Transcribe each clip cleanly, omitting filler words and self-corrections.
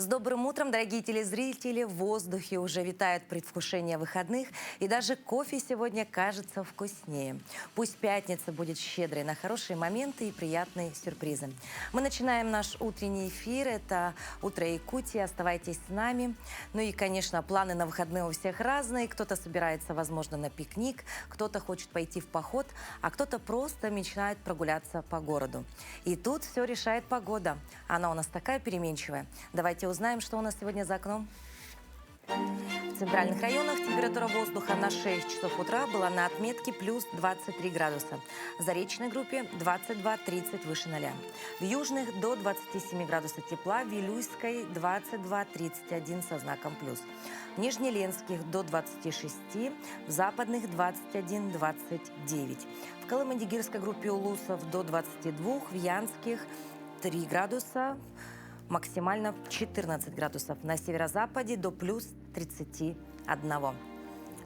С добрым утром, дорогие телезрители! В воздухе уже витает предвкушение выходных, и даже кофе сегодня кажется вкуснее. Пусть пятница будет щедрой на хорошие моменты и приятные сюрпризы. Мы начинаем наш утренний эфир. Это «Утро Якутии». Оставайтесь с нами. Ну и, конечно, планы на выходные у всех разные. Кто-то собирается, возможно, на пикник, кто-то хочет пойти в поход, а кто-то просто мечтает прогуляться по городу. И тут все решает погода. Она у нас такая переменчивая. Давайте узнаем, что у нас сегодня за окном. В центральных районах температура воздуха на 6 часов утра была на отметке плюс 23 градуса. В заречной группе 22-30 выше 0. В южных до 27 градусов тепла, в Вилюйской 22-31 со знаком плюс. В Нижнеленских до 26, в западных 21-29. В Колыму-Дигирской группе Улусов до 22, в Янских 3 градуса, максимально 14 градусов. На северо-западе до плюс 31.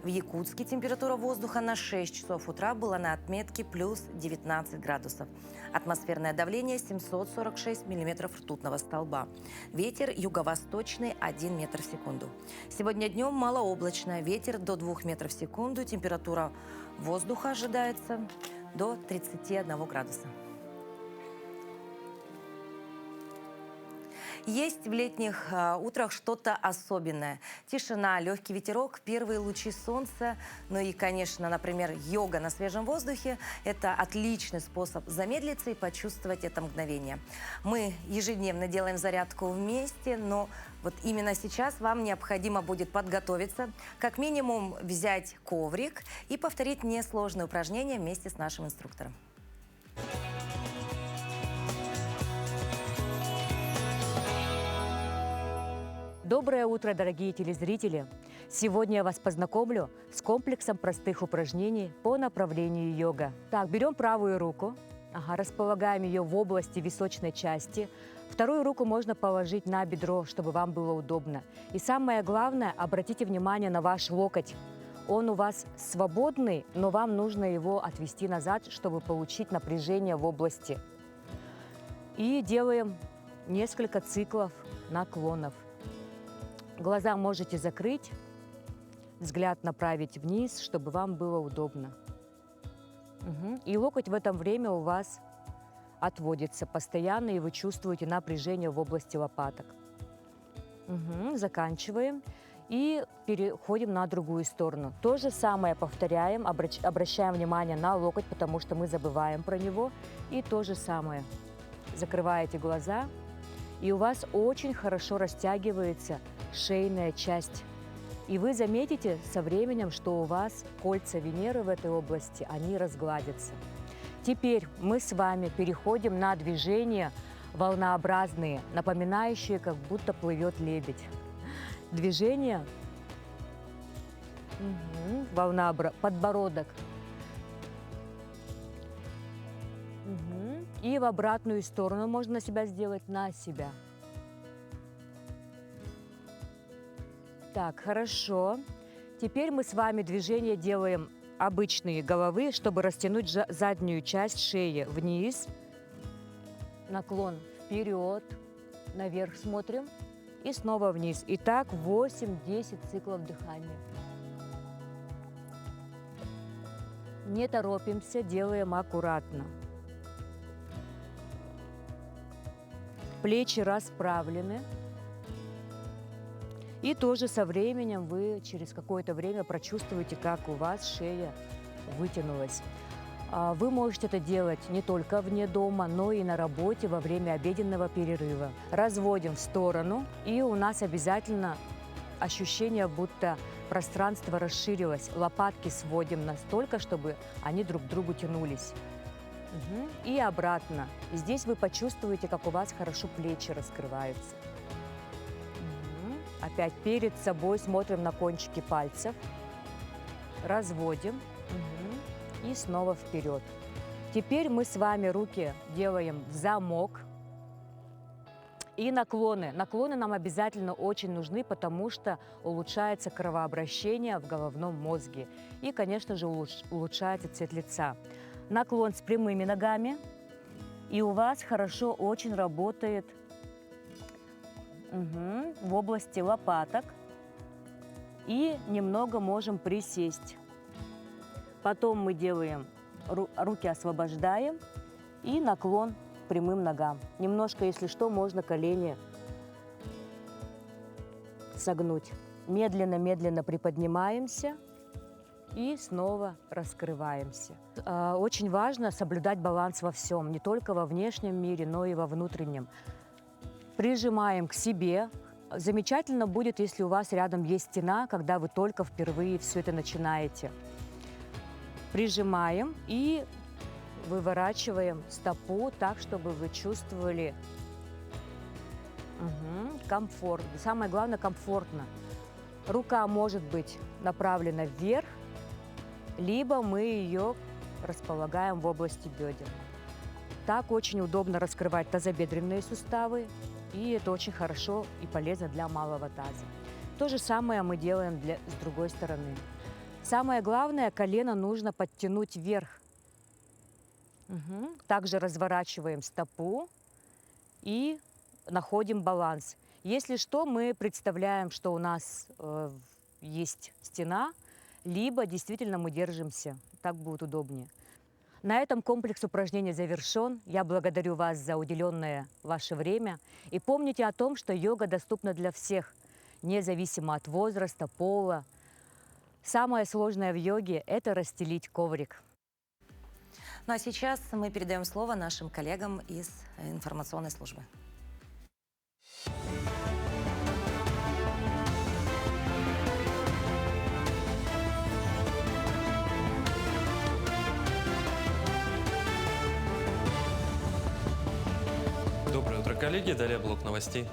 В Якутске температура воздуха на 6 часов утра была на отметке плюс 19 градусов. Атмосферное давление 746 миллиметров ртутного столба. Ветер юго-восточный 1 метр в секунду. Сегодня днем малооблачно. Ветер до 2 метров в секунду. Температура воздуха ожидается до 31 градуса. Есть в летних утрах что-то особенное. Тишина, легкий ветерок, первые лучи солнца. Ну и, конечно, например, йога на свежем воздухе – это отличный способ замедлиться и почувствовать это мгновение. Мы ежедневно делаем зарядку вместе, но вот именно сейчас вам необходимо будет подготовиться, как минимум взять коврик и повторить несложные упражнения вместе с нашим инструктором. Доброе утро, дорогие телезрители! Сегодня я вас познакомлю с комплексом простых упражнений по направлению йога. Так, берем правую руку, располагаем ее в области височной части. Вторую руку можно положить на бедро, чтобы вам было удобно. И самое главное, обратите внимание на ваш локоть. Он у вас свободный, но вам нужно его отвести назад, чтобы получить напряжение в области. И делаем несколько циклов наклонов. Глаза можете закрыть, взгляд направить вниз, чтобы вам было удобно. И локоть в это время у вас отводится постоянно, и вы чувствуете напряжение в области лопаток. Заканчиваем и переходим на другую сторону. То же самое повторяем, обращаем внимание на локоть, потому что мы забываем про него. И то же самое. Закрываете глаза, и у вас очень хорошо растягивается шейная часть. И вы заметите со временем, что у вас кольца Венеры в этой области, они разгладятся. Теперь мы с вами переходим на движения волнообразные, напоминающие, как будто плывет лебедь. Движение, подбородок. И в обратную сторону можно себя сделать на себя. Так, хорошо. Теперь мы с вами движение делаем обычные головы, чтобы растянуть заднюю часть шеи вниз. Наклон вперед, наверх смотрим и снова вниз. И так 8-10 циклов дыхания. Не торопимся, делаем аккуратно. Плечи расправлены. И тоже со временем вы через какое-то время прочувствуете, как у вас шея вытянулась. Вы можете это делать не только вне дома, но и на работе во время обеденного перерыва. Разводим в сторону, и у нас обязательно ощущение, будто пространство расширилось. Лопатки сводим настолько, чтобы они друг к другу тянулись. И обратно. И здесь вы почувствуете, как у вас хорошо плечи раскрываются. Опять перед собой смотрим на кончики пальцев. Разводим. И снова вперед. Теперь мы с вами руки делаем в замок. И наклоны. Наклоны нам обязательно очень нужны, потому что улучшается кровообращение в головном мозге. И, конечно же, улучшается цвет лица. Наклон с прямыми ногами. И у вас хорошо очень работает В области лопаток. И немного можем присесть. Потом мы делаем, руки освобождаем и наклон к прямым ногам. Немножко, если что, можно колени согнуть. Медленно-медленно приподнимаемся и снова раскрываемся. Очень важно соблюдать баланс во всем, не только во внешнем мире, но и во внутреннем. Прижимаем к себе. Замечательно будет, если у вас рядом есть стена, когда вы только впервые все это начинаете. Прижимаем и выворачиваем стопу так, чтобы вы чувствовали комфорт. Самое главное, комфортно. Рука может быть направлена вверх, либо мы ее располагаем в области бедер. Так очень удобно раскрывать тазобедренные суставы, и это очень хорошо и полезно для малого таза. То же самое мы делаем с другой стороны. Самое главное, колено нужно подтянуть вверх. Также разворачиваем стопу и находим баланс. Если что, мы представляем, что у нас есть стена, либо действительно мы держимся. Так будет удобнее. На этом комплекс упражнений завершен. Я благодарю вас за уделенное ваше время. И помните о том, что йога доступна для всех, независимо от возраста, пола. Самое сложное в йоге – это расстелить коврик. Ну а сейчас мы передаем слово нашим коллегам из информационной службы. Доброе утро, коллеги. Далее блок новостей.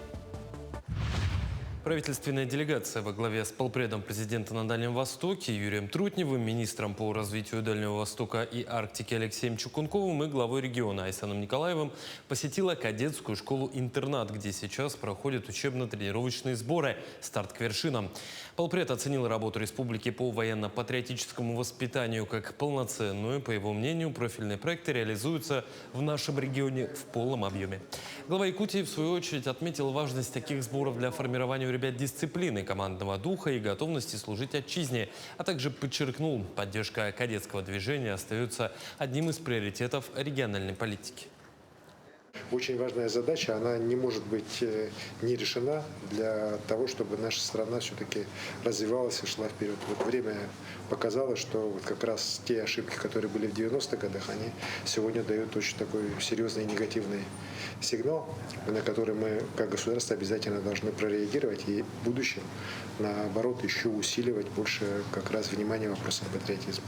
Правительственная делегация во главе с полпредом президента на Дальнем Востоке Юрием Трутневым, министром по развитию Дальнего Востока и Арктики Алексеем Чукунковым и главой региона Айсаном Николаевым посетила кадетскую школу-интернат, где сейчас проходят учебно-тренировочные сборы «Старт к вершинам». Полпред оценил работу республики по военно-патриотическому воспитанию как полноценную. По его мнению, профильные проекты реализуются в нашем регионе в полном объеме. Глава Якутии, в свою очередь, отметил важность таких сборов для формирования у ребят дисциплины, командного духа и готовности служить отчизне, а также подчеркнул, поддержка кадетского движения остается одним из приоритетов региональной политики. Очень важная задача, она не может быть не решена для того, чтобы наша страна все-таки развивалась и шла вперед. Вот время показало, что вот как раз те ошибки, которые были в 90-х годах, они сегодня дают очень такой серьезный негативный сигнал, на который мы как государство обязательно должны прореагировать и в будущем, наоборот, еще усиливать больше как раз внимание вопросам патриотизма.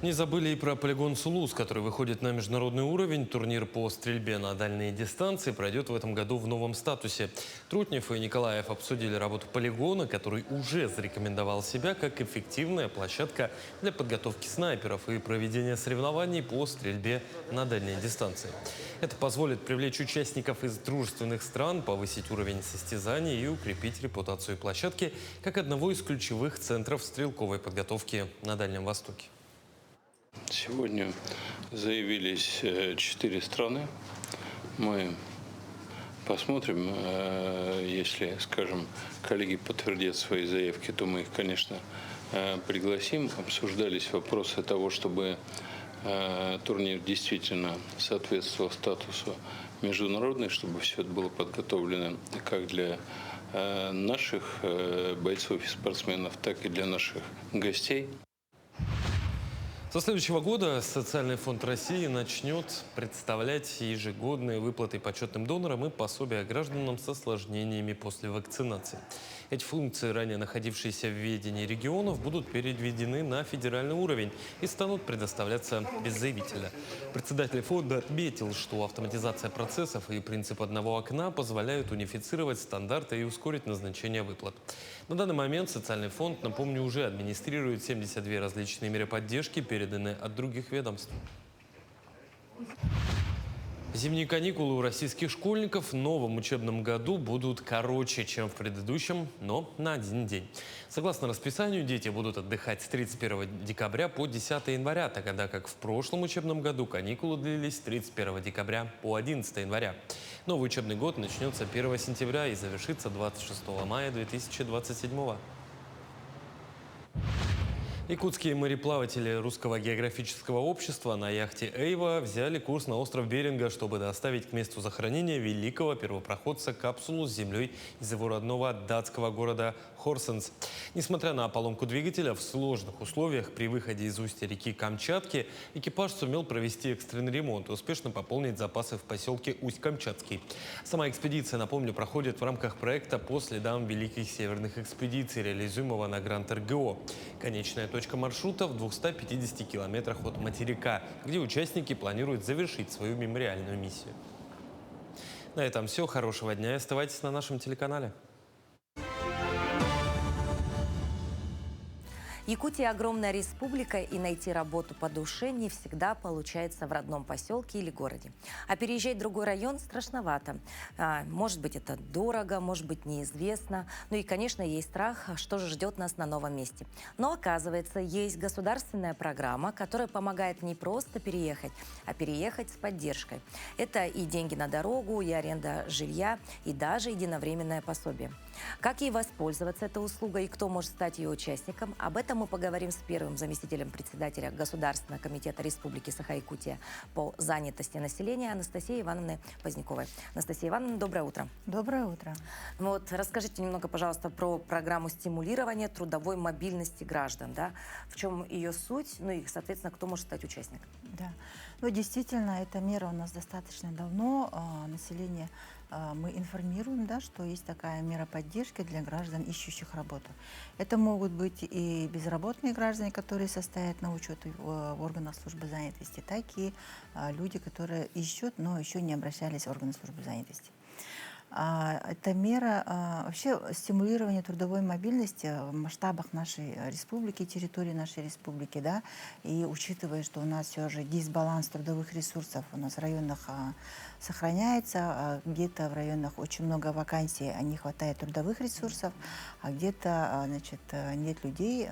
Не забыли и про полигон «Сулус», который выходит на международный уровень. Турнир по стрельбе на дальние дистанции пройдет в этом году в новом статусе. Трутнев и Николаев обсудили работу полигона, который уже зарекомендовал себя как эффективная площадка для подготовки снайперов и проведения соревнований по стрельбе на дальние дистанции. Это позволит привлечь участников из дружественных стран, повысить уровень состязаний и укрепить репутацию площадки как одного из ключевых центров стрелковой подготовки на Дальнем Востоке. Сегодня заявились 4 страны. Мы посмотрим, если, скажем, коллеги подтвердят свои заявки, то мы их, конечно, пригласим. Обсуждались вопросы того, чтобы турнир действительно соответствовал статусу международный, чтобы все это было подготовлено как для наших бойцов и спортсменов, так и для наших гостей. Со следующего года Социальный фонд России начнет представлять ежегодные выплаты почетным донорам и пособия гражданам с осложнениями после вакцинации. Эти функции, ранее находившиеся в ведении регионов, будут переведены на федеральный уровень и станут предоставляться без заявителя. Председатель фонда отметил, что автоматизация процессов и принцип одного окна позволяют унифицировать стандарты и ускорить назначение выплат. На данный момент Социальный фонд, напомню, уже администрирует 72 различные меры поддержки, переданные от других ведомств. Зимние каникулы у российских школьников в новом учебном году будут короче, чем в предыдущем, но на один день. Согласно расписанию, дети будут отдыхать с 31 декабря по 10 января, тогда как в прошлом учебном году каникулы длились с 31 декабря по 11 января. Новый учебный год начнется 1 сентября и завершится 26 мая 2027. Якутские мореплаватели Русского географического общества на яхте «Эйва» взяли курс на остров Беринга, чтобы доставить к месту захоронения великого первопроходца капсулу с землей из его родного датского города Хорсенс. Несмотря на поломку двигателя, в сложных условиях при выходе из устья реки Камчатки экипаж сумел провести экстренный ремонт и успешно пополнить запасы в поселке Усть-Камчатский. Сама экспедиция, напомню, проходит в рамках проекта по следам великих северных экспедиций, реализуемого на Гранд РГО. Конечная точка маршрута в 250 километрах от материка, где участники планируют завершить свою мемориальную миссию. На этом все. Хорошего дня и оставайтесь на нашем телеканале. Якутия – огромная республика, и найти работу по душе не всегда получается в родном поселке или городе. А переезжать в другой район страшновато. Может быть, это дорого, может быть, неизвестно. Ну и, конечно, есть страх, что же ждет нас на новом месте. Но, оказывается, есть государственная программа, которая помогает не просто переехать, а переехать с поддержкой. Это и деньги на дорогу, и аренда жилья, и даже единовременное пособие. Как ей воспользоваться этой услугой и кто может стать ее участником, об этом мы поговорим с первым заместителем председателя Государственного комитета Республики Саха-Якутия по занятости населения Анастасией Ивановной Поздняковой. Анастасия Ивановна, доброе утро. Доброе утро. Вот, расскажите немного, пожалуйста, про программу стимулирования трудовой мобильности граждан. Да? В чем ее суть, ну и, соответственно, кто может стать участником? Да. Ну, действительно, эта мера у нас достаточно давно. Население мы информируем, да, что есть такая мера поддержки для граждан, ищущих работу. Это могут быть и безработные граждане, которые состоят на учете в органах службы занятости, так и люди, которые ищут, но еще не обращались в органы службы занятости. Это мера вообще стимулирования трудовой мобильности в масштабах нашей республики, территории нашей республики, да, и учитывая, что у нас все же дисбаланс трудовых ресурсов у нас в районах сохраняется, где-то в районах очень много вакансий, не хватает трудовых ресурсов, а где-то, значит, нет людей,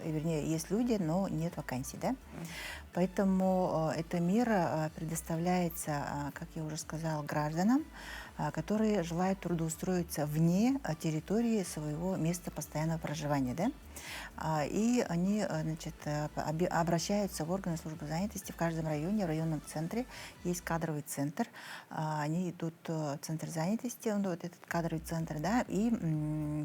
вернее, есть люди, но нет вакансий, да? Поэтому эта мера предоставляется, как я уже сказала, гражданам, которые желают трудоустроиться вне территории своего места постоянного проживания, да? И они, значит, обращаются в органы службы занятости в каждом районе, в районном центре есть кадровый центр, они идут в центр занятости, вот этот кадровый центр, да, и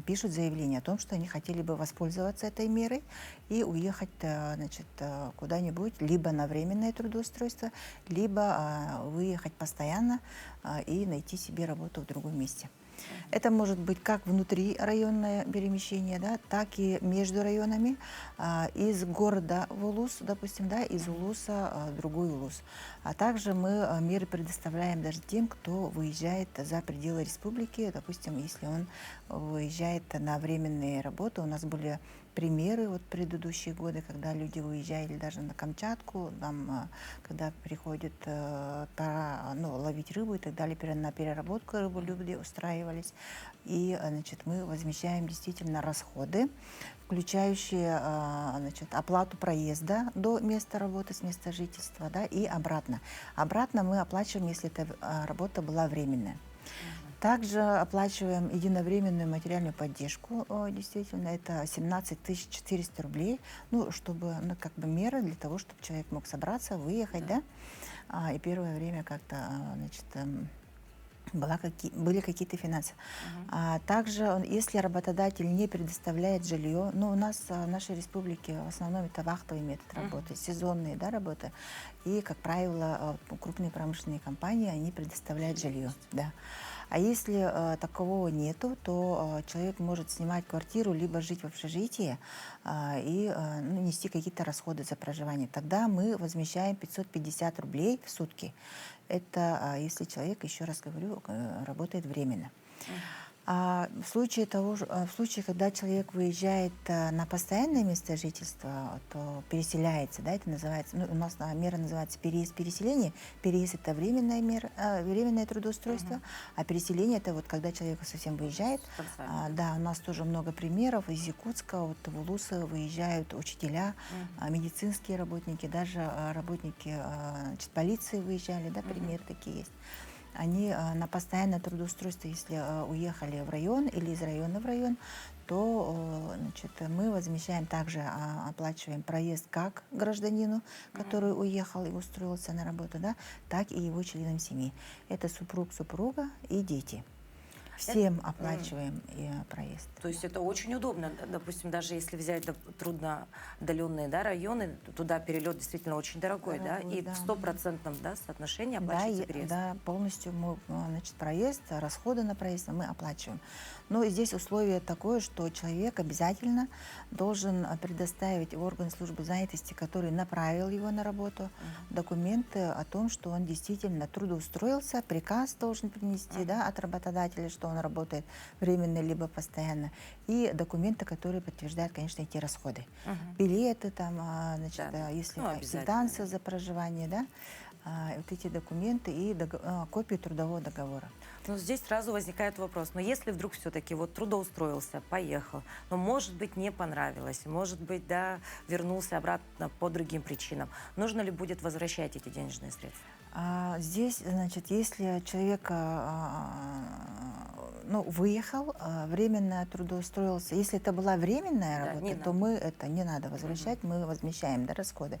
пишут заявление о том, что они хотели бы воспользоваться этой мерой и уехать, значит, куда-нибудь, либо на временное трудоустройство, либо выехать постоянно и найти себе работу в другом месте. Это может быть как внутрирайонное перемещение, да, так и между районами, из города в Улус, допустим, да, из Улуса в другой Улус. А также мы меры предоставляем даже тем, кто выезжает за пределы республики, допустим, если он выезжает на временные работы. У нас были примеры вот предыдущие годы, когда люди выезжали даже на Камчатку, там, когда приходит пора ловить рыбу и так далее, на переработку рыбы люди устраивались. И, значит, мы возмещаем действительно расходы, включающие, значит, оплату проезда до места работы, с места жительства, да, и обратно. Обратно мы оплачиваем, если эта работа была временная. Также оплачиваем единовременную материальную поддержку, действительно, это 17 400 рублей, ну, чтобы, ну, как бы мера для того, чтобы человек мог собраться, выехать, да, и первое время как-то, значит, были какие-то финансы. Также, если работодатель не предоставляет жилье, ну, у нас в нашей республике в основном это вахтовый метод работы, сезонные, да, работы, и, как правило, крупные промышленные компании, они предоставляют жилье, да. А если такового нету, то человек может снимать квартиру, либо жить в общежитии и нести какие-то расходы за проживание. Тогда мы возмещаем 550 рублей в сутки. Это если человек, еще раз говорю, работает временно. В случае, когда человек выезжает на постоянное место жительства, то переселяется, да, это называется, ну, у нас мера называется переезд-переселение. Переезд — это временная мера, временное трудоустройство, а переселение — это вот когда человек совсем выезжает. Да, у нас тоже много примеров. Из Якутска, вот в Улуса выезжают учителя, медицинские работники, даже работники значит, полиции выезжали, да, примеры такие есть. Они на постоянное трудоустройство, если уехали в район или из района в район, то значит, мы возмещаем также, оплачиваем проезд как гражданину, который уехал и устроился на работу, да, так и его членам семьи. Это супруг, супруга и дети. Всем оплачиваем проезд. То есть это очень удобно. Допустим, даже если взять трудно отдаленные, да, районы, туда перелет действительно очень дорогой, да, и в стопроцентном, да, соотношении оплачивается переезд. Да, полностью мы, значит, проезд, расходы на проезд мы оплачиваем. Но здесь условие такое, что человек обязательно должен предоставить в орган службы занятости, который направил его на работу, документы о том, что он действительно трудоустроился, приказ должен принести, да, от работодателя, что он работает временно либо постоянно, и документы, которые подтверждают, конечно, эти расходы. Билеты, там, значит, если квитанция за проживание, да, вот эти документы и копию трудового договора. Но здесь сразу возникает вопрос, но если вдруг все-таки вот трудоустроился, поехал, но может быть не понравилось, может быть, да, вернулся обратно по другим причинам, нужно ли будет возвращать эти денежные средства? Здесь, значит, если человек выехал, временно трудоустроился, если это была временная работа, то мы это не надо возвращать, мы возмещаем, да, расходы.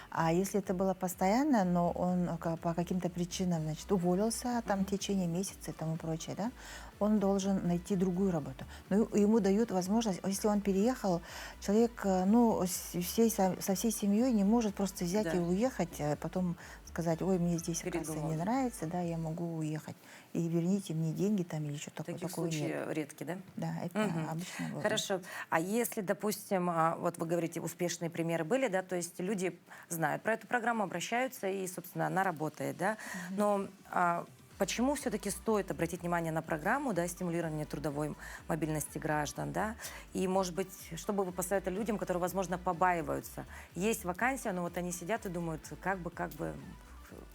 А если это было постоянно, но он по каким-то причинам, значит, уволился там в течение месяца и тому прочее, да, он должен найти другую работу. Но ему дают возможность, если он переехал, человек, со всей семьей не может просто взять и уехать, а потом сказать: ой, мне здесь, оказывается, не нравится, да, я могу уехать, и верните мне деньги там или что-то такое. Такие случаи редки, да? Да, это обычно бывает. Хорошо. А если, допустим, вот вы говорите, успешные примеры были, да, то есть люди знают про эту программу, обращаются, и, собственно, она работает, да, но почему все-таки стоит обратить внимание на программу, да, стимулирования трудовой мобильности граждан, да? И, может быть, что бы вы посоветовали людям, которые, возможно, побаиваются? Есть вакансия, но вот они сидят и думают, как бы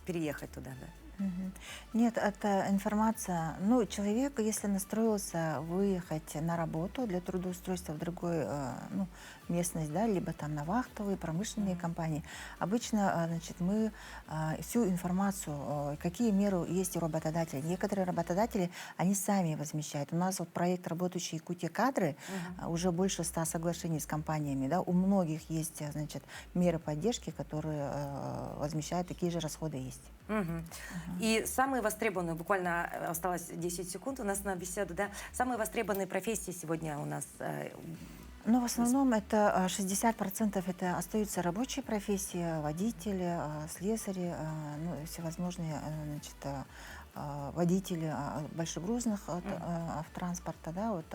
переехать туда, да? Нет, это информация. Человек, если настроился выехать на работу для трудоустройства в другой местность, да, либо там на вахтовые, промышленные компании, обычно, значит, мы всю информацию, какие меры есть у работодателей. Некоторые работодатели, они сами возмещают. У нас вот проект «Работающие Якутия кадры», уже больше 100 соглашений с компаниями, да, у многих есть, значит, меры поддержки, которые возмещают, такие же расходы есть. И самые востребованные, буквально осталось 10 секунд у нас на беседу, да, самые востребованные профессии сегодня у нас? В основном это 60% это остаются рабочие профессии, водители, слесари, всевозможные, значит, водители большегрузных автотранспорта, да, вот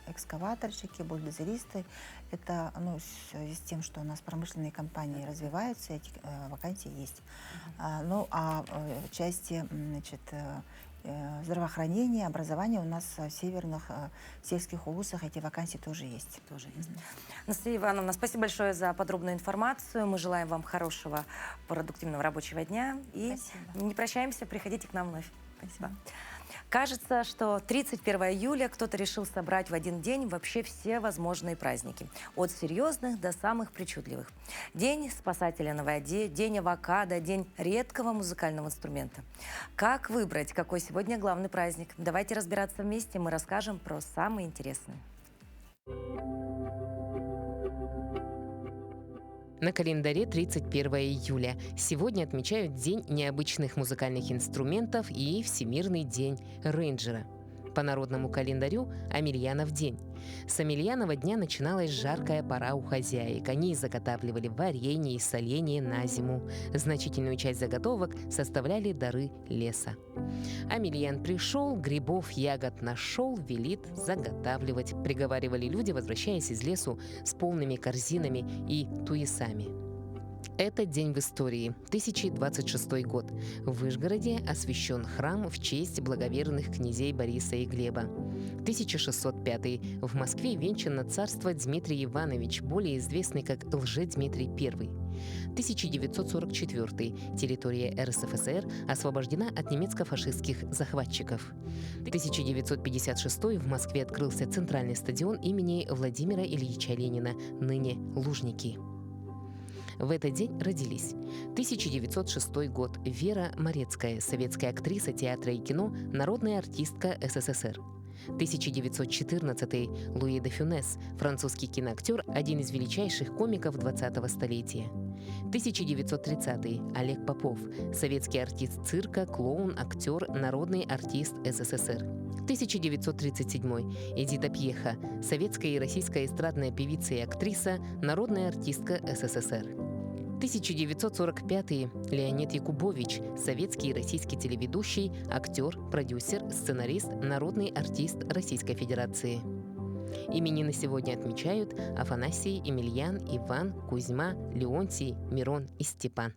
экскаваторщики, бульдозеристы. Это, в связи с тем, что у нас промышленные компании развиваются, эти вакансии есть. В части, значит, здравоохранения, образования у нас в северных сельских улусах эти вакансии тоже есть. Анастасия Ивановна, спасибо большое за подробную информацию. Мы желаем вам хорошего, продуктивного рабочего дня. И не прощаемся, приходите к нам вновь. Спасибо. Кажется, что 31 июля кто-то решил собрать в один день вообще все возможные праздники. От серьезных до самых причудливых. День спасателя на воде, день авокадо, день редкого музыкального инструмента. Как выбрать, какой сегодня главный праздник? Давайте разбираться вместе, мы расскажем про самые интересные. На календаре 31 июля. Сегодня отмечают День необычных музыкальных инструментов и Всемирный день рейнджера. По народному календарю Амельянов день. С Амельянова дня начиналась жаркая пора у хозяек. Они заготавливали варенье и соленье на зиму. Значительную часть заготовок составляли дары леса. Амельян пришел, грибов, ягод нашел, велит заготавливать. Приговаривали люди, возвращаясь из лесу с полными корзинами и туесами. Этот день в истории. 1026 год. В Вышгороде освящен храм в честь благоверных князей Бориса и Глеба. 1605. В Москве венчано царство Дмитрий Иванович, более известный как Лже-Дмитрий I. 1944. Территория РСФСР освобождена от немецко-фашистских захватчиков. 1956. В Москве открылся центральный стадион имени Владимира Ильича Ленина, ныне Лужники. В этот день родились 1906 год. Вера Морецкая, советская актриса театра и кино, народная артистка СССР. 1914. Луи де Фюнес, французский киноактер, один из величайших комиков 20-го столетия. 1930. Олег Попов, советский артист цирка, клоун, актер, народный артист СССР. 1937. Эдита Пьеха, советская и российская эстрадная певица и актриса, народная артистка СССР. 1945. Леонид Якубович, советский и российский телеведущий, актер, продюсер, сценарист, народный артист Российской Федерации. Именины сегодня отмечают Афанасий, Емельян, Иван, Кузьма, Леонтий, Мирон и Степан.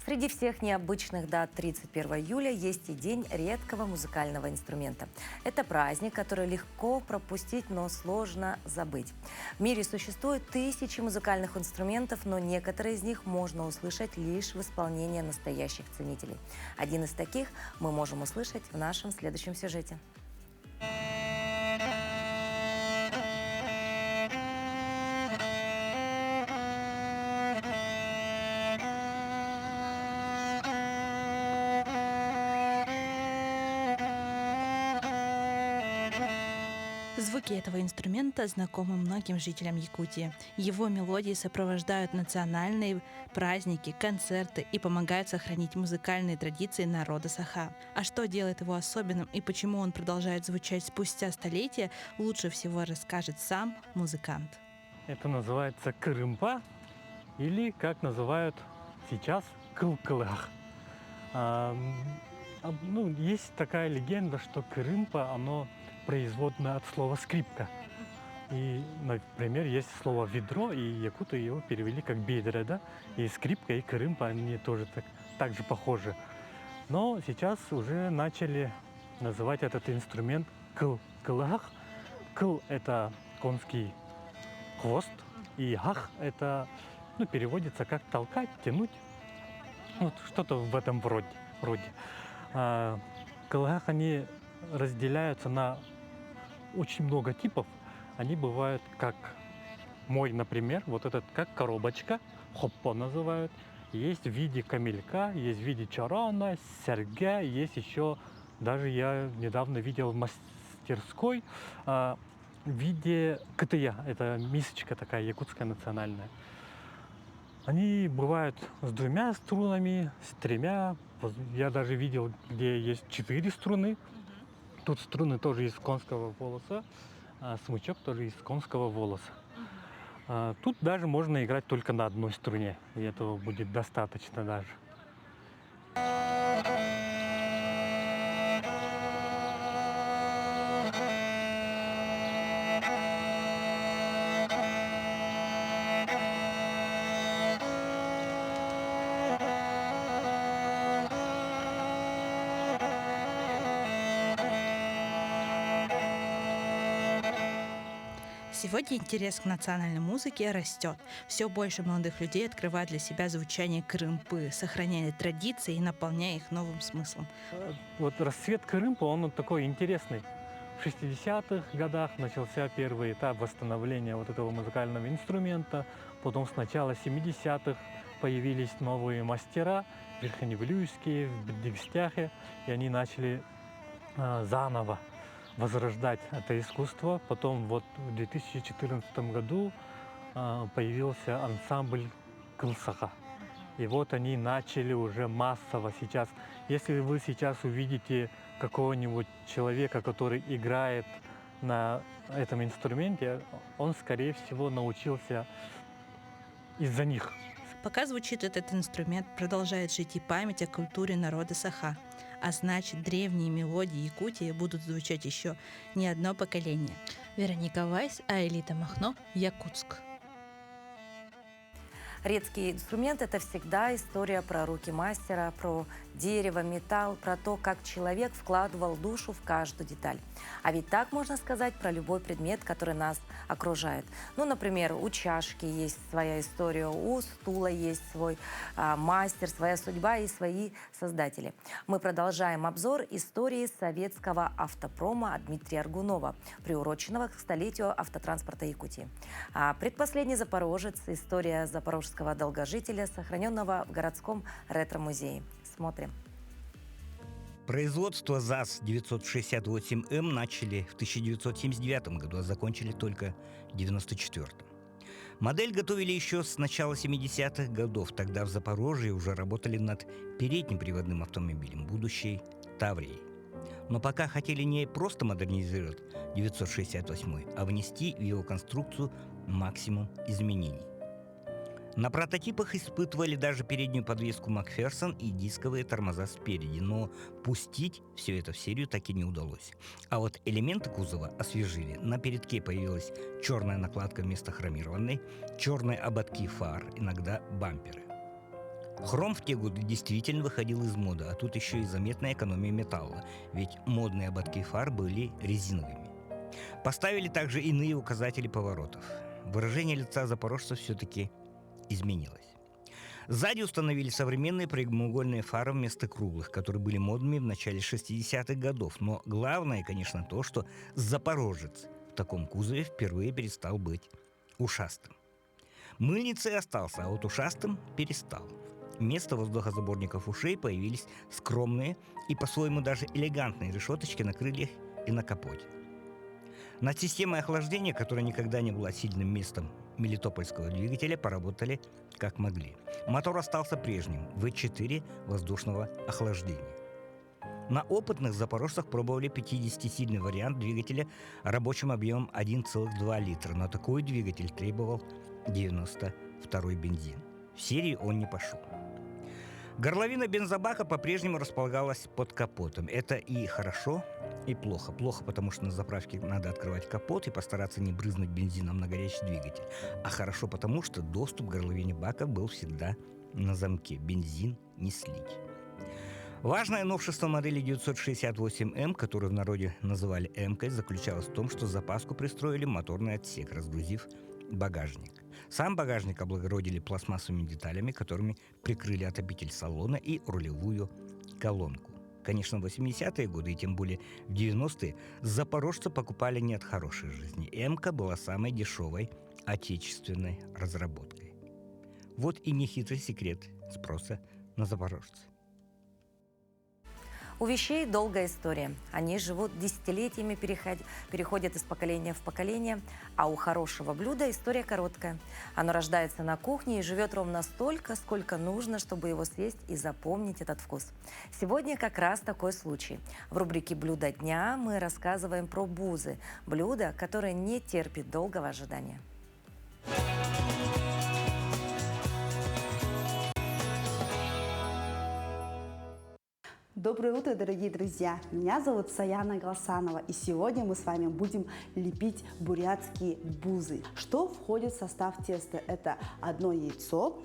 Среди всех необычных дат 31 июля есть и день редкого музыкального инструмента. Это праздник, который легко пропустить, но сложно забыть. В мире существует тысячи музыкальных инструментов, но некоторые из них можно услышать лишь в исполнении настоящих ценителей. Один из таких мы можем услышать в нашем следующем сюжете. Звуки этого инструмента знакомы многим жителям Якутии. Его мелодии сопровождают национальные праздники, концерты и помогают сохранить музыкальные традиции народа Саха. А что делает его особенным и почему он продолжает звучать спустя столетия, лучше всего расскажет сам музыкант. Это называется кырымпа, или, как называют сейчас, кылкылах. Есть такая легенда, что кырымпа, оно производное от слова скрипка. И, например, есть слово ведро, и якуты его перевели как бедра, да? И скрипка, и кырымпа, они тоже так же похожи. Но сейчас уже начали называть этот инструмент кылах. Кыл – это конский хвост, и гах – это, переводится как толкать, тянуть. Вот что-то в этом роде. Кылах, они разделяются на очень много типов. Они бывают как мой, например, вот этот как коробочка, хоппо называют. Есть в виде камелька, есть в виде чарана, серьга, есть еще, даже я недавно видел в мастерской, в виде кытыя, это мисочка такая якутская национальная. Они бывают с 2 струнами, с 3. Я даже видел, где есть 4 струны. Тут струны тоже из конского волоса, а смычок тоже из конского волоса. Тут даже можно играть только на одной струне, и этого будет достаточно даже. Сегодня интерес к национальной музыке растет. Все больше молодых людей открывают для себя звучание кырымпы, сохраняя традиции и наполняя их новым смыслом. Вот расцвет кырымпы, он такой интересный. В 60-х годах начался первый этап восстановления вот этого музыкального инструмента. Потом с начала 70-х появились новые мастера, верхоневлюйские, в Бдигстяхе, и они начали заново возрождать это искусство. Потом вот в 2014 году появился ансамбль Кылсаха. И вот они начали уже массово сейчас. Если вы сейчас увидите какого-нибудь человека, который играет на этом инструменте, он, скорее всего, научился из-за них. Пока звучит этот инструмент, продолжает жить и память о культуре народа Саха. А значит, древние мелодии Якутии будут звучать еще не одно поколение. Вероника Вайс, Аэлита Махно, Якутск. Редкий инструмент – это всегда история про руки мастера, про дерево, металл, про то, как человек вкладывал душу в каждую деталь. А ведь так можно сказать про любой предмет, который нас окружает. Ну, например, у чашки есть своя история, у стула есть свой мастер, своя судьба и свои создатели. Мы продолжаем обзор истории советского автопрома Дмитрия Аргунова, приуроченного к столетию автотранспорта Якутии. А предпоследний запорожец – история запорожского долгожителя, сохраненного в городском ретро-музее. Смотрим. Производство ЗАЗ-968М начали в 1979 году, а закончили только в 1994. Модель готовили еще с начала 70-х годов. Тогда в Запорожье уже работали над передним приводным автомобилем, будущей Таврией. Но пока хотели не просто модернизировать 968, а внести в его конструкцию максимум изменений. На прототипах испытывали даже переднюю подвеску Макферсон и дисковые тормоза спереди, но пустить все это в серию так и не удалось. А вот элементы кузова освежили. На передке появилась черная накладка вместо хромированной, черные ободки фар, иногда бамперы. Хром в те годы действительно выходил из моды, а тут еще и заметная экономия металла, ведь модные ободки фар были резиновыми. Поставили также иные указатели поворотов. Выражение лица запорожцев все-таки изменилось. Сзади установили современные прямоугольные фары вместо круглых, которые были модными в начале 60-х годов. Но главное, конечно, то, что запорожец в таком кузове впервые перестал быть ушастым. Мыльницей остался, а вот ушастым перестал. Вместо воздухозаборников ушей появились скромные и по-своему даже элегантные решеточки на крыльях и на капоте. Над системой охлаждения, которая никогда не была сильным местом мелитопольского двигателя, поработали как могли. Мотор остался прежним – V4 воздушного охлаждения. На опытных запорожцах пробовали 50-сильный вариант двигателя рабочим объемом 1,2 литра, но такой двигатель требовал 92-й бензин. В серии он не пошел. Горловина бензобака по-прежнему располагалась под капотом. Это и хорошо, и плохо. Плохо, потому что на заправке надо открывать капот и постараться не брызнуть бензином на горячий двигатель. А хорошо, потому что доступ к горловине бака был всегда на замке. Бензин не слить. Важное новшество модели 968М, которую в народе называли М-кой, заключалось в том, что запаску пристроили моторный отсек, разгрузив багажник. Сам багажник облагородили пластмассовыми деталями, которыми прикрыли отопитель салона и рулевую колонку. Конечно, в 80-е годы и тем более в 90-е запорожцы покупали не от хорошей жизни. М-ка была самой дешевой отечественной разработкой. Вот и нехитрый секрет спроса на запорожца. У вещей долгая история. Они живут десятилетиями, переходят из поколения в поколение. А у хорошего блюда история короткая. Оно рождается на кухне и живет ровно столько, сколько нужно, чтобы его съесть и запомнить этот вкус. Сегодня как раз такой случай. В рубрике «Блюдо дня» мы рассказываем про бузы. Блюдо, которое не терпит долгого ожидания. Доброе утро, дорогие друзья! Меня зовут Саяна Галсанова, и сегодня мы с вами будем лепить бурятские бузы. Что входит в состав теста? Это одно яйцо,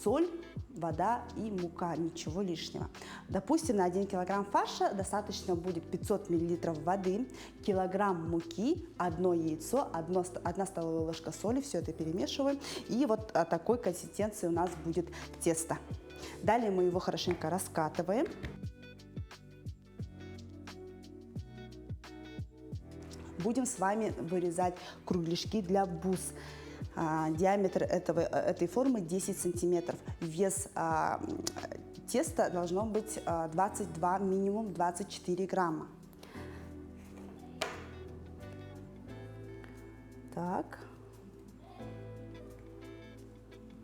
соль, вода и мука, ничего лишнего. Допустим, на 1 килограмм фарша достаточно будет 500 миллилитров воды, килограмм муки, одно яйцо, 1 столовая ложка соли, все это перемешиваем. И вот такой консистенции у нас будет тесто. Далее мы его хорошенько раскатываем. Будем с вами вырезать кругляшки для буз. Диаметр этой формы 10 сантиметров. Вес теста должно быть 22, минимум 24 грамма. Так.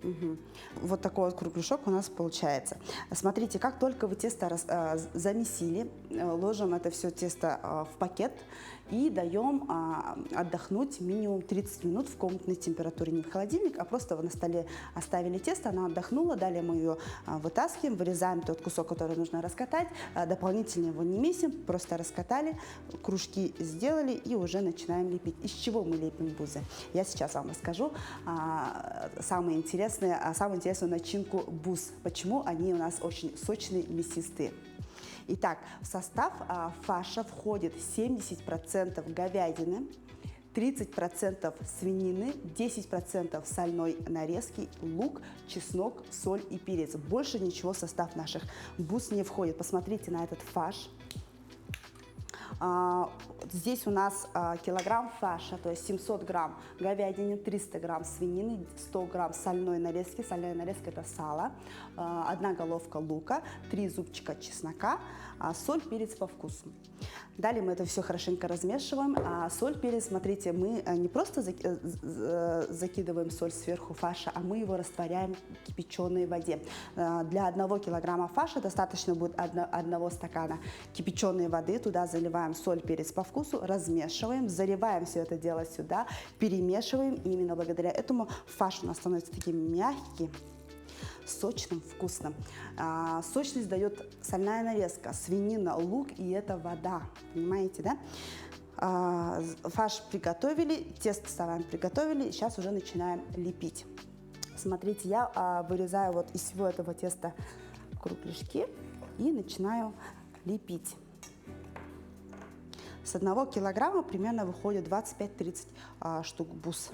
Угу. Вот такой вот кругляшок у нас получается. Смотрите, как только вы тесто замесили, ложим это все тесто в пакет и даем отдохнуть минимум 30 минут в комнатной температуре. Не в холодильник, а просто на столе оставили тесто, она отдохнула, далее мы ее вытаскиваем, вырезаем тот кусок, который нужно раскатать, дополнительно его не месим, просто раскатали, кружки сделали и уже начинаем лепить. Из чего мы лепим бузы? Я сейчас вам расскажу. Самое интересное самую интересную начинку буз. Почему они у нас очень сочные, мясистые. Итак, в состав фарша входит 70% говядины, 30% свинины, 10% сольной нарезки, лук, чеснок, соль и перец. Больше ничего в состав наших буз не входит. Посмотрите на этот фарш. Здесь у нас килограмм фарша, то есть 700 грамм говядины, 300 грамм свинины, 100 грамм сольной нарезки. Сольная нарезка – это сало, 1 головка лука, 3 зубчика чеснока, соль, перец по вкусу. Далее мы это все хорошенько размешиваем. Соль, перец, смотрите, мы не просто закидываем соль сверху фарша, а мы его растворяем в кипяченой воде. Для 1 килограмма фарша достаточно будет 1 стакана кипяченой воды. Туда заливаем соль, перец по вкусу, размешиваем, заливаем все это дело сюда, перемешиваем. И именно благодаря этому фарш у нас становится таким мягким, сочным, вкусным. Сочность дает сольная нарезка, свинина, лук и это вода. Понимаете, да? Фарш приготовили, тесто ставим приготовили, сейчас уже начинаем лепить. Смотрите, я вырезаю вот из всего этого теста кругляшки и начинаю лепить. С 1 килограмма примерно выходит 25-30 штук буз.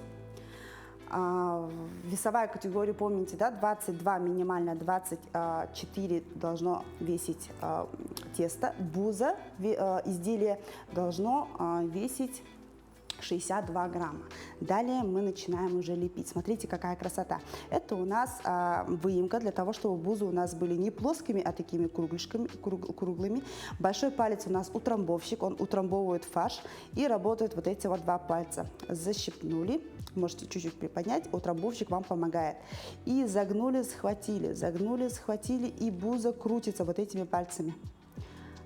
Весовая категория, помните, да, 22 минимально, 24 должно весить тесто. Буза, изделие должно весить 62 грамма. Далее мы начинаем уже лепить. Смотрите, какая красота. Это у нас выемка для того, чтобы бузы у нас были не плоскими, а такими круглыми. Большой палец у нас утрамбовщик, он утрамбовывает фарш и работают вот эти вот 2 пальца. Защипнули, можете чуть-чуть приподнять, утрамбовщик вам помогает. И загнули, схватили, и буза крутится вот этими пальцами.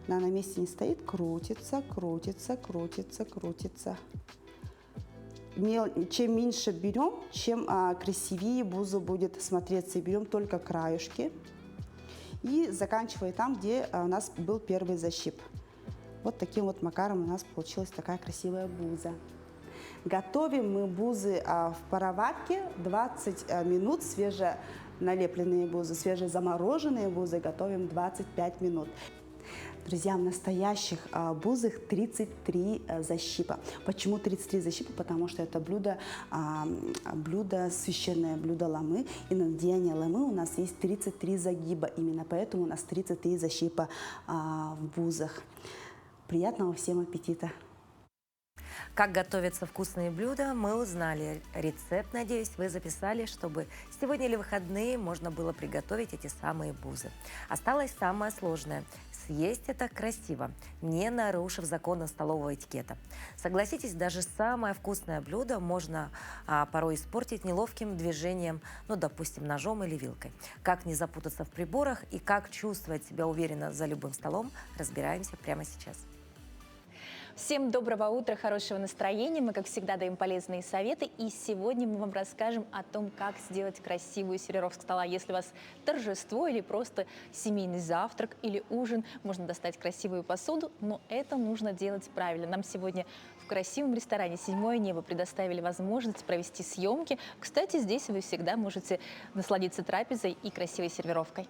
Она на месте не стоит, крутится, крутится, крутится, крутится. Чем меньше берем, чем красивее буза будет смотреться. Берем только краюшки и заканчивая там, где у нас был первый защип. Вот таким вот макаром у нас получилась такая красивая буза. Готовим мы бузы в пароварке 20 минут. Свеженалепленные бузы, свежезамороженные бузы готовим 25 минут. Друзья, в настоящих бузах 33 защипа. Почему 33 защипа? Потому что это блюдо священное, блюдо ламы. И на деяние ламы у нас есть 33 загиба. Именно поэтому у нас 33 защипа в бузах. Приятного всем аппетита! Как готовятся вкусные блюда, мы узнали. Рецепт, надеюсь, вы записали, чтобы сегодня или выходные можно было приготовить эти самые бузы. Осталось самое сложное – съесть это красиво, не нарушив законы столового этикета. Согласитесь, даже самое вкусное блюдо можно порой испортить неловким движением, ну, допустим, ножом или вилкой. Как не запутаться в приборах и как чувствовать себя уверенно за любым столом, разбираемся прямо сейчас. Всем доброго утра, хорошего настроения. Мы, как всегда, даем полезные советы. И сегодня мы вам расскажем о том, как сделать красивую сервировку стола. Если у вас торжество или просто семейный завтрак или ужин, можно достать красивую посуду, но это нужно делать правильно. Нам сегодня в красивом ресторане «Седьмое небо» предоставили возможность провести съемки. Кстати, здесь вы всегда можете насладиться трапезой и красивой сервировкой.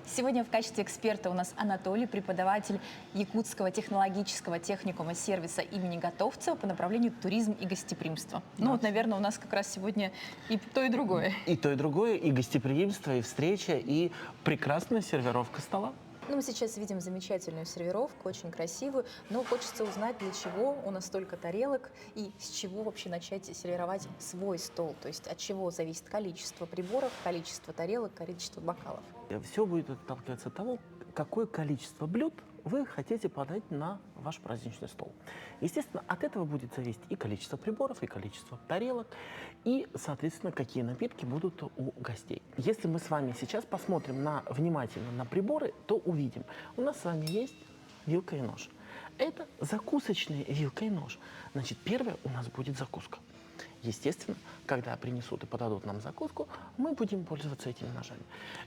Сегодня в качестве эксперта у нас Анатолий, преподаватель Якутского технологического техникума сервиса имени Готовцева по направлению туризм и гостеприимство. Ну вот, наверное, у нас как раз сегодня и то, и другое. И то, и другое, и гостеприимство, и встреча, и прекрасная сервировка стола. Ну, мы сейчас видим замечательную сервировку, очень красивую, но хочется узнать, для чего у нас столько тарелок и с чего вообще начать сервировать свой стол. То есть от чего зависит количество приборов, количество тарелок, количество бокалов. Все будет отталкиваться от того, какое количество блюд вы хотите подать на ваш праздничный стол. Естественно, от этого будет зависеть и количество приборов, и количество тарелок, и, соответственно, какие напитки будут у гостей. Если мы с вами сейчас посмотрим внимательно на приборы, то увидим, у нас с вами есть вилка и нож. Это закусочные вилка и нож. Значит, первое у нас будет закуска. Естественно, когда принесут и подадут нам закуску, мы будем пользоваться этими ножами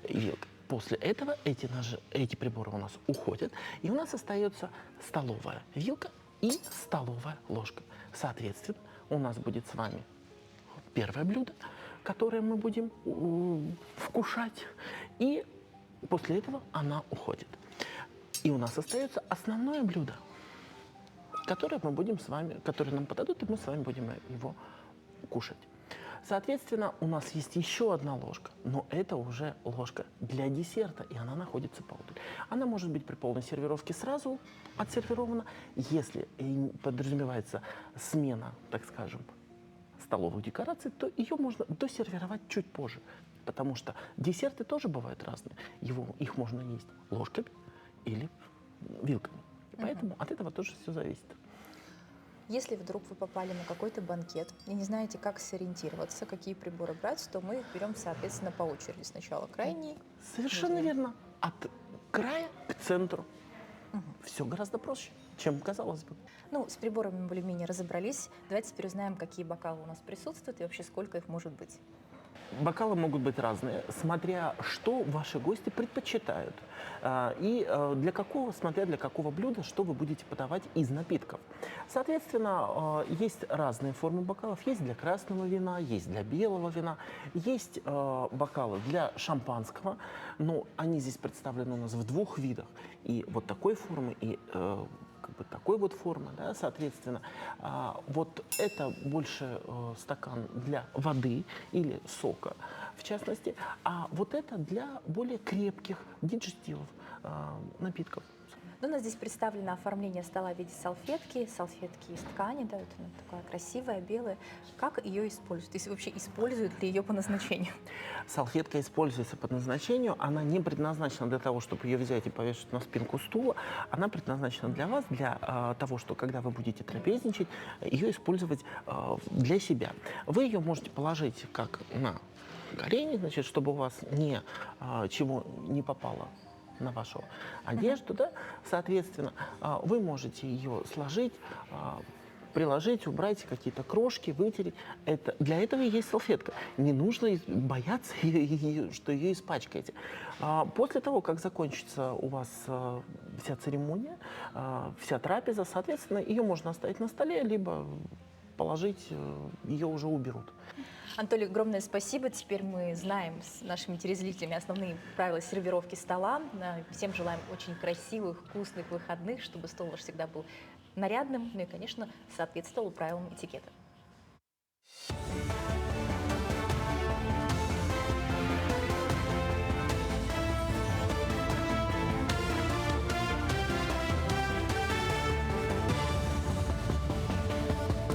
и вилкой. После этого эти приборы у нас уходят, и у нас остается столовая вилка и столовая ложка. Соответственно, у нас будет с вами первое блюдо, которое мы будем вкушать, и после этого она уходит. И у нас остается основное блюдо, которое мы будем с вами, которое нам подадут, и мы с вами будем его кушать. Соответственно, у нас есть еще одна ложка, но это уже ложка для десерта, и она находится поодаль. Она может быть при полной сервировке сразу отсервирована, если подразумевается смена, так скажем, столовых декораций, то ее можно досервировать чуть позже, потому что десерты тоже бывают разные. Их можно есть ложками или вилками. Поэтому от этого тоже все зависит. Если вдруг вы попали на какой-то банкет и не знаете, как сориентироваться, какие приборы брать, то мы их берем, соответственно, по очереди. Сначала крайний. Совершенно верно. От края к центру. Все гораздо проще, чем казалось бы. Ну, с приборами мы более-менее разобрались. Давайте теперь узнаем, какие бокалы у нас присутствуют и вообще сколько их может быть. Бокалы могут быть разные, смотря что ваши гости предпочитают. И смотря для какого блюда, что вы будете подавать из напитков. Соответственно, есть разные формы бокалов. Есть для красного вина, есть для белого вина, есть бокалы для шампанского. Но они здесь представлены у нас в двух видах. И вот такой формы, и такой вот формы, да, соответственно. Вот это больше стакан для воды или сока, в частности, а вот это для более крепких диджестивов, напитков. Ну, у нас здесь представлено оформление стола в виде салфетки. Салфетки из ткани, да, вот она такая красивая, белая. Как ее используют? Если вообще используют ли ее по назначению? Салфетка используется по назначению. Она не предназначена для того, чтобы ее взять и повешать на спинку стула. Она предназначена для вас, для того, что когда вы будете трапезничать, ее использовать для себя. Вы ее можете положить как на колени, значит, чтобы у вас ничего не попало на вашу одежду, да, соответственно, вы можете ее сложить, приложить, убрать какие-то крошки, вытереть. Для этого и есть салфетка. Не нужно бояться, что ее испачкаете. После того, как закончится у вас вся церемония, вся трапеза, соответственно, ее можно оставить на столе, либо положить, ее уже уберут. Анатолий, огромное спасибо. Теперь мы знаем с нашими телезрителями основные правила сервировки стола. Всем желаем очень красивых, вкусных выходных, чтобы стол ваш всегда был нарядным, ну и, конечно, соответствовал правилам этикета.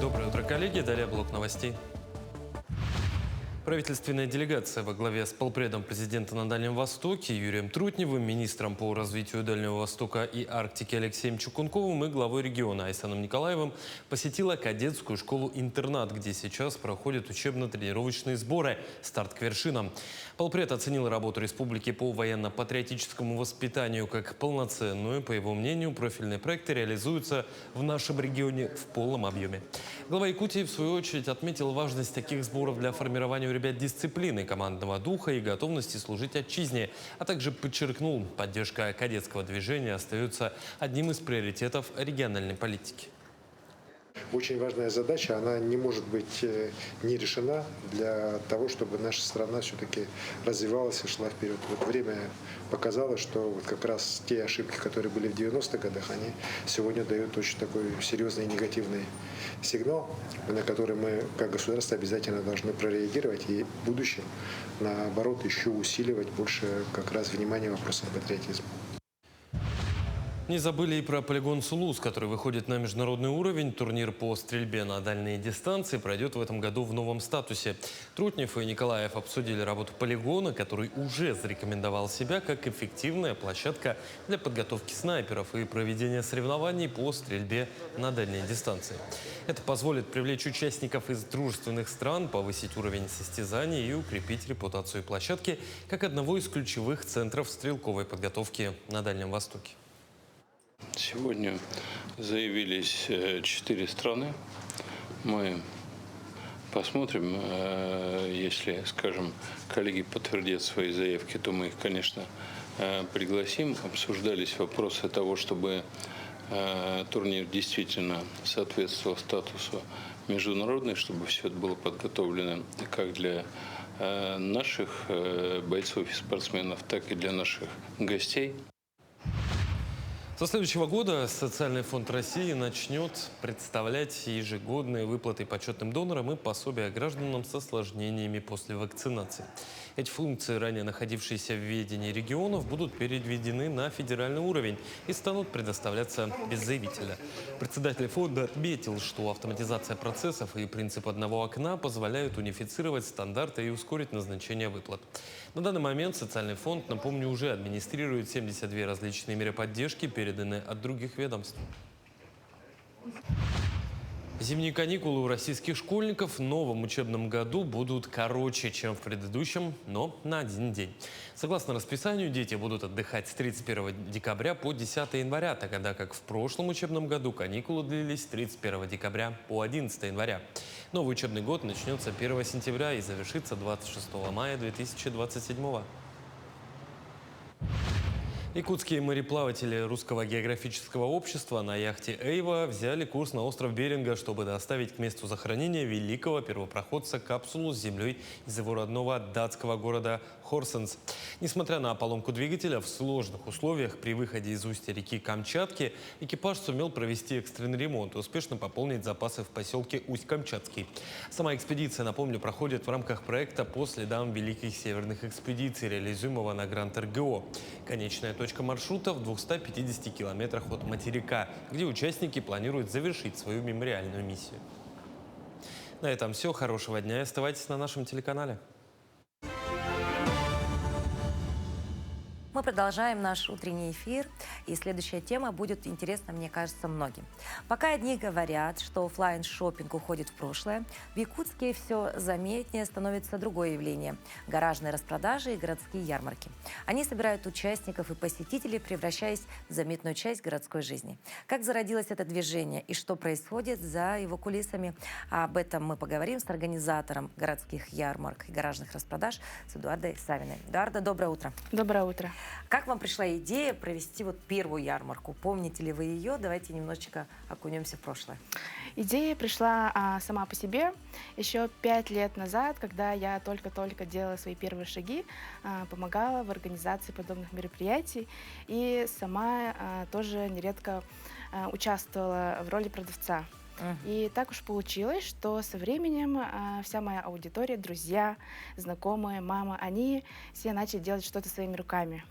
Доброе утро, коллеги. Далее блок новостей. Правительственная делегация во главе с полпредом президента на Дальнем Востоке Юрием Трутневым, министром по развитию Дальнего Востока и Арктики Алексеем Чукунковым и главой региона Айсаном Николаевым посетила кадетскую школу-интернат, где сейчас проходят учебно-тренировочные сборы «Старт к вершинам». Полпред оценил работу республики по военно-патриотическому воспитанию как полноценную. По его мнению, профильные проекты реализуются в нашем регионе в полном объеме. Глава Якутии, в свою очередь, отметил важность таких сборов для формирования у ребят дисциплины, командного духа и готовности служить отчизне, а также подчеркнул, поддержка кадетского движения остается одним из приоритетов региональной политики. Очень важная задача, она не может быть не решена для того, чтобы наша страна все-таки развивалась и шла вперед. Вот время показало, что вот как раз те ошибки, которые были в 90-х годах, они сегодня дают очень такой серьезный негативный сигнал, на который мы как государство обязательно должны прореагировать и в будущем, наоборот, еще усиливать больше как раз внимание вопросам патриотизма. Не забыли и про полигон Сулус, который выходит на международный уровень. Турнир по стрельбе на дальние дистанции пройдет в этом году в новом статусе. Трутнев и Николаев обсудили работу полигона, который уже зарекомендовал себя как эффективная площадка для подготовки снайперов и проведения соревнований по стрельбе на дальние дистанции. Это позволит привлечь участников из дружественных стран, повысить уровень состязаний и укрепить репутацию площадки как одного из ключевых центров стрелковой подготовки на Дальнем Востоке. Сегодня заявились 4 страны. Мы посмотрим, если, скажем, коллеги подтвердят свои заявки, то мы их, конечно, пригласим. Обсуждались вопросы того, чтобы турнир действительно соответствовал статусу международный, чтобы все это было подготовлено как для наших бойцов и спортсменов, так и для наших гостей. Со следующего года Социальный фонд России начнет представлять ежегодные выплаты почетным донорам и пособия гражданам с осложнениями после вакцинации. Эти функции, ранее находившиеся в ведении регионов, будут переведены на федеральный уровень и станут предоставляться без заявителя. Председатель фонда отметил, что автоматизация процессов и принцип одного окна позволяют унифицировать стандарты и ускорить назначение выплат. На данный момент Социальный фонд, напомню, уже администрирует 72 различные меры поддержки, переданные от других ведомств. Зимние каникулы у российских школьников в новом учебном году будут короче, чем в предыдущем, но на один день. Согласно расписанию, дети будут отдыхать с 31 декабря по 10 января, тогда как в прошлом учебном году каникулы длились с 31 декабря по 11 января. Новый учебный год начнется 1 сентября и завершится 26 мая 2027 года. Якутские мореплаватели Русского географического общества на яхте «Эйва» взяли курс на остров Беринга, чтобы доставить к месту захоронения великого первопроходца капсулу с землей из его родного датского города Хорсенс. Несмотря на поломку двигателя, в сложных условиях при выходе из устья реки Камчатки экипаж сумел провести экстренный ремонт и успешно пополнить запасы в поселке Усть-Камчатский. Сама экспедиция, напомню, проходит в рамках проекта по следам великих северных экспедиций, реализуемого на Гранд РГО. Конечная точка маршрута в 250 километрах от материка, где участники планируют завершить свою мемориальную миссию. На этом все. Хорошего дня и оставайтесь на нашем телеканале. Мы продолжаем наш утренний эфир, и следующая тема будет интересна, мне кажется, многим. Пока одни говорят, что оффлайн-шоппинг уходит в прошлое, в Якутске все заметнее становится другое явление – гаражные распродажи и городские ярмарки. Они собирают участников и посетителей, превращаясь в заметную часть городской жизни. Как зародилось это движение и что происходит за его кулисами, об этом мы поговорим с организатором городских ярмарок и гаражных распродаж с Эдуардой Савиной. Эдуарда, доброе утро. Доброе утро. Как вам пришла идея провести вот первую ярмарку? Помните ли вы ее? Давайте немножечко окунемся в прошлое. Идея пришла сама по себе еще 5 лет назад, когда я только-только делала свои первые шаги, помогала в организации подобных мероприятий и сама тоже нередко участвовала в роли продавца. И так уж получилось, что со временем вся моя аудитория, друзья, знакомые, мама, они все начали делать что-то своими руками.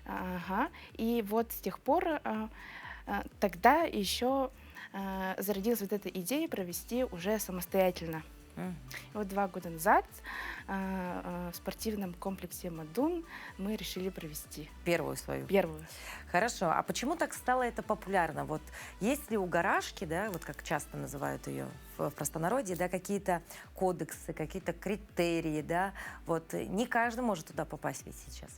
Ага. И вот с тех пор тогда еще зародилась вот эта идея провести уже самостоятельно. И вот 2 года назад в спортивном комплексе «Мадун» мы решили провести. Первую свою? Первую. Хорошо. А почему так стало это популярно? Вот есть ли у гаражки, да, вот как часто называют ее в простонародье, да, какие-то кодексы, какие-то критерии, да? Вот не каждый может туда попасть ведь сейчас.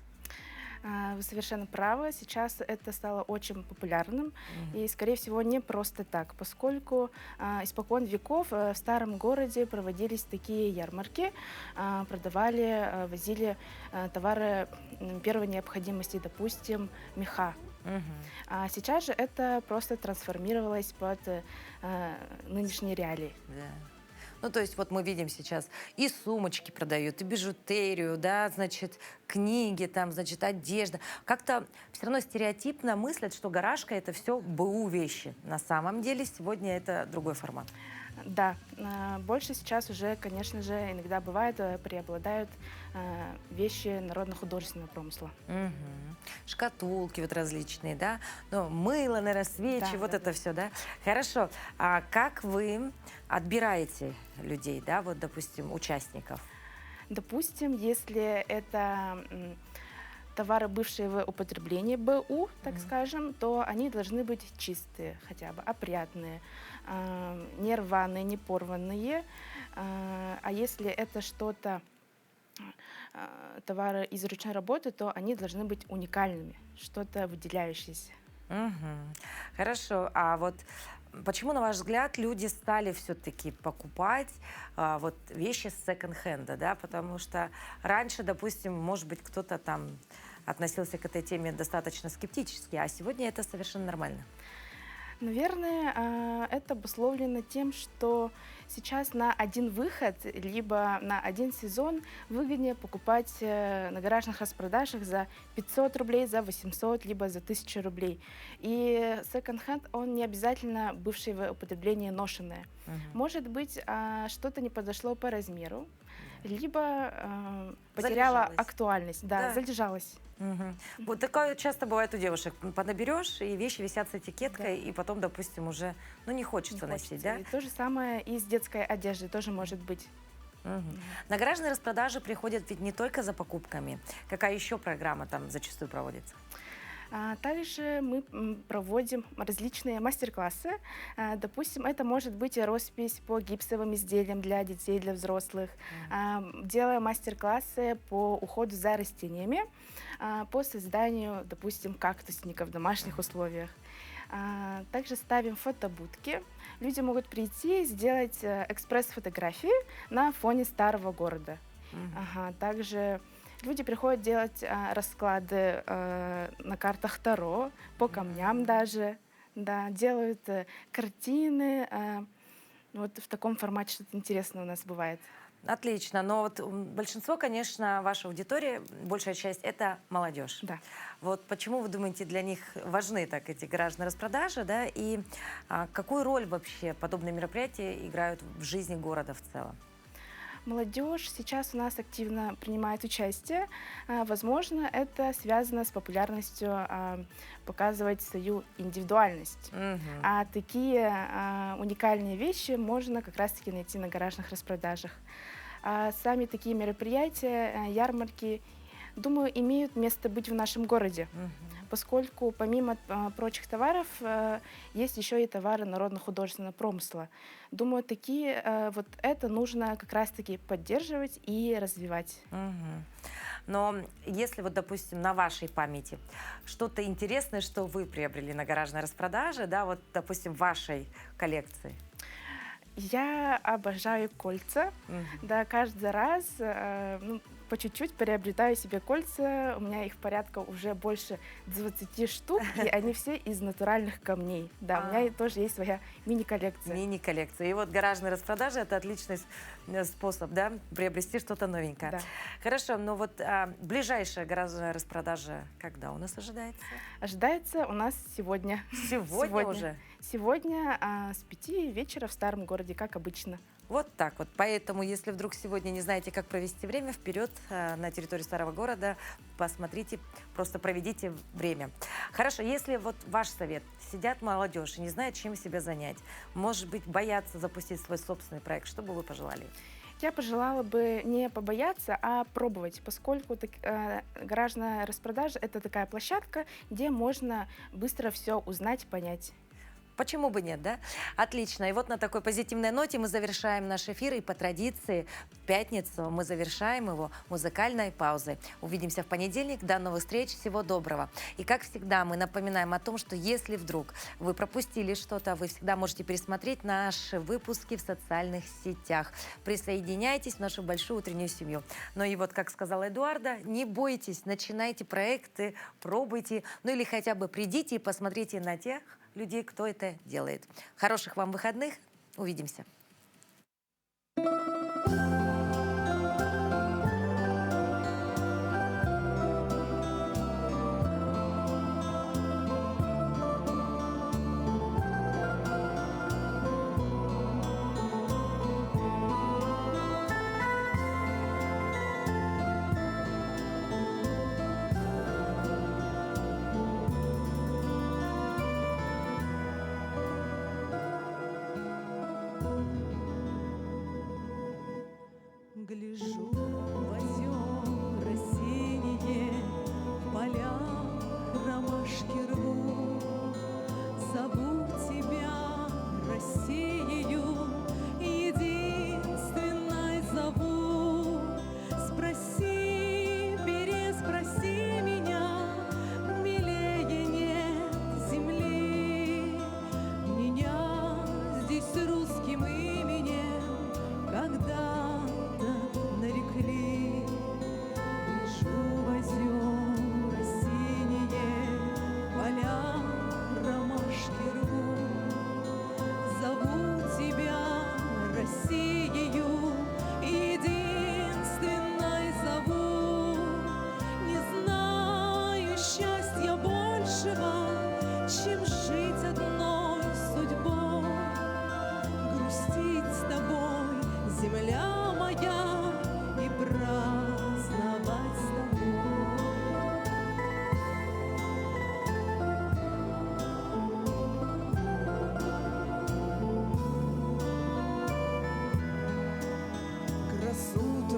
Вы совершенно правы. Сейчас это стало очень популярным. И, скорее всего, не просто так, поскольку испокон веков в старом городе проводились такие ярмарки, продавали, возили товары первой необходимости, допустим, меха. А сейчас же это просто трансформировалось под нынешние реалии. Да. Ну, то есть вот мы видим сейчас и сумочки продают, и бижутерию, да, значит, книги, там, значит, одежда. Как-то все равно стереотипно мыслят, что гаражка – это все БУ вещи. На самом деле сегодня это другой формат. Да, больше сейчас уже, конечно же, иногда бывает, преобладают вещи народно-художественного промысла. Шкатулки вот различные, да, ну, мыло, наверное, свечи, Да, вот да, это все, да. Хорошо. А как вы отбираете людей, да, вот, допустим, участников? Допустим, если это товары, бывшие в употреблении, БУ, так скажем, то они должны быть чистые, хотя бы опрятные, не рваные, не порванные. А если это что-то, товары из ручной работы, то они должны быть уникальными, что-то выделяющееся. Хорошо. А вот почему, на ваш взгляд, люди стали все-таки покупать вот вещи с секонд-хенда, да? Потому что раньше, допустим, может быть, кто-то там относился к этой теме достаточно скептически, а сегодня это совершенно нормально. Наверное, это обусловлено тем, что сейчас на один выход, либо на один сезон выгоднее покупать на гаражных распродажах за 500 рублей, за 800, либо за 1000 рублей. И секонд-хенд, он не обязательно бывшее в употреблении ношенное. Может быть, что-то не подошло по размеру, либо потеряла Залежалась. актуальность, да, залежалась. Вот такое часто бывает у девушек. Понаберешь, и вещи висят с этикеткой, и потом, допустим, уже не хочется носить, да? И то же самое и с детской одеждой тоже может быть. На гаражные распродажи приходят ведь не только за покупками. Какая еще программа там зачастую проводится? Также мы проводим различные мастер-классы. Допустим, это может быть роспись по гипсовым изделиям для детей, для взрослых. Делаем мастер-классы по уходу за растениями, по созданию, допустим, кактусников в домашних условиях. Также ставим фотобудки. Люди могут прийти, сделать экспресс-фотографии на фоне старого города. Также люди приходят делать расклады на картах Таро, по камням даже, да, делают картины. Вот в таком формате что-то интересное у нас бывает. Отлично. Но вот большинство, конечно, вашей аудитории, большая часть, это молодежь. Да. Вот почему вы думаете, для них важны так эти гаражные распродажи, да? И какую роль вообще подобные мероприятия играют в жизни города в целом? Молодежь сейчас у нас активно принимает участие. Возможно, это связано с популярностью показывать свою индивидуальность. А такие уникальные вещи можно как раз-таки найти на гаражных распродажах. Сами такие мероприятия, ярмарки, думаю, имеют место быть в нашем городе, поскольку помимо прочих товаров есть еще и товары народно-художественного промысла. Думаю, такие вот это нужно как раз-таки поддерживать и развивать. Но если вот, допустим, на вашей памяти что-то интересное, что вы приобрели на гаражной распродаже, да, вот, допустим, в вашей коллекции? Я обожаю кольца. Да, каждый раз по чуть-чуть приобретаю себе кольца. У меня их порядка уже больше 20 штук, и они все из натуральных камней. Да, у меня тоже есть своя мини-коллекция. Мини-коллекция. И вот гаражные распродажи – это отличный способ, да, приобрести что-то новенькое. Да. Хорошо, но вот ближайшая гаражная распродажа когда у нас ожидается? Ожидается у нас сегодня. Сегодня уже? Сегодня с 5 вечера в Старом городе, как обычно. Вот так вот. Поэтому, если вдруг сегодня не знаете, как провести время, вперед на территорию Старого города, посмотрите, просто проведите время. Хорошо, если вот ваш совет, сидят молодежь и не знают, чем себя занять, может быть, боятся запустить свой собственный проект, что бы вы пожелали? Я пожелала бы не побояться, а пробовать, поскольку гаражная распродажа – это такая площадка, где можно быстро все узнать, понять. Почему бы нет, да? Отлично. И вот на такой позитивной ноте мы завершаем наш эфир. И по традиции в пятницу мы завершаем его музыкальной паузой. Увидимся в понедельник. До новых встреч. Всего доброго. И как всегда мы напоминаем о том, что если вдруг вы пропустили что-то, вы всегда можете пересмотреть наши выпуски в социальных сетях. Присоединяйтесь в нашу большую утреннюю семью. Ну и вот, как сказала Эдуарда, не бойтесь, начинайте проекты, пробуйте. Ну или хотя бы придите и посмотрите на тех людей, кто это делает. Хороших вам выходных. Увидимся.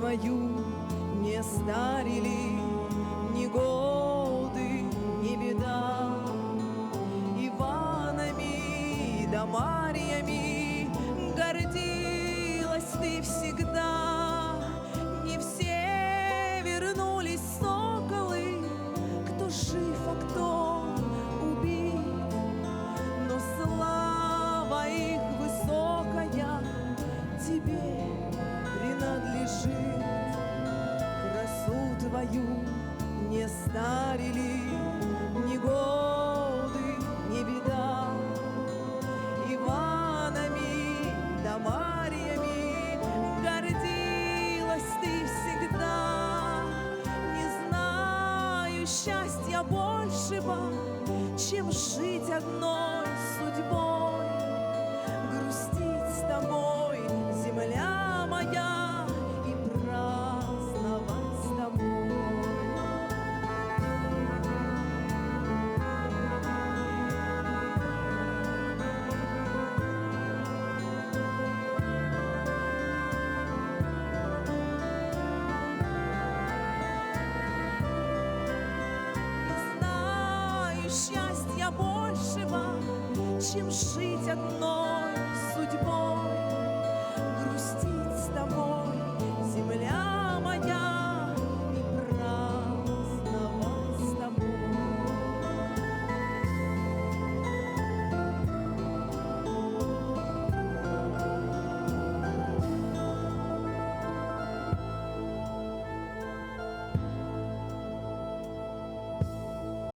твою не старили ни годы, ни беда. Иванами да Марьями гордилась ты всегда. Не все вернулись соколы, кто жив, а кто убит, но слава их высокая тебе принадлежит. Красу твою не старили ни годы, ни беда. Иванами да Марьями гордилась ты всегда. Не знаю счастья большего, чем жить одной судьбой, грустить с тобой, земля моя, и праздновать с тобой. Не знаю счастья большего, чем жить одной судьбой, грустить с тобой.